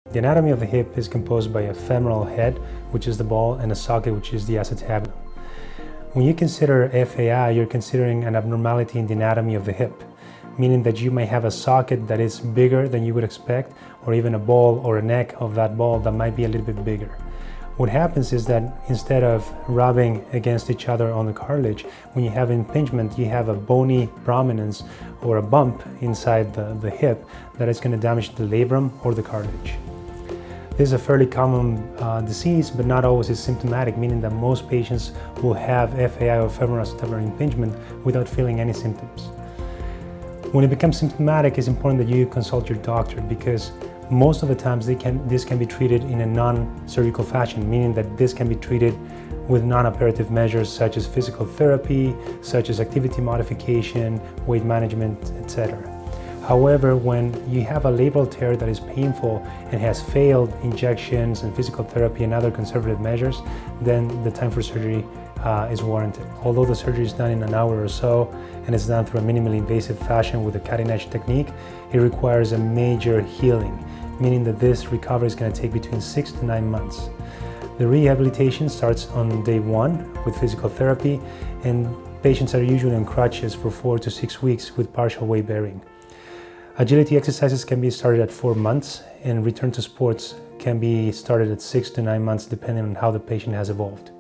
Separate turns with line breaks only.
The anatomy of the hip is composed by a femoral head, which is the ball, and a socket, which is the acetabulum. When you consider FAI, you're considering an abnormality in the anatomy of the hip, meaning that you may have a socket that is bigger than you would expect, or even a ball or a neck of that ball that might be a little bit bigger. What happens is that instead of rubbing against each other on the cartilage, when you have impingement, you have a bony prominence or a bump inside the hip that is going to damage the labrum or the cartilage. This is a fairly common disease, but not always is symptomatic, meaning that most patients will have FAI or femoroacetabular impingement without feeling any symptoms. When it becomes symptomatic, it's important that you consult your doctor, because most of the times this can be treated in a non-surgical fashion, meaning that this can be treated with non-operative measures such as physical therapy, such as activity modification, weight management, etc. However, when you have a labral tear that is painful and has failed injections and physical therapy and other conservative measures, then the time for surgery is warranted. Although the surgery is done in an hour or so and it's done through a minimally invasive fashion with a cutting-edge technique, it requires a major healing, meaning that this recovery is going to take between 6 to 9 months. The rehabilitation starts on day 1 with physical therapy, and patients are usually on crutches for 4 to 6 weeks with partial weight bearing. Agility exercises can be started at 4 months, and return to sports can be started at 6 to 9 months depending on how the patient has evolved.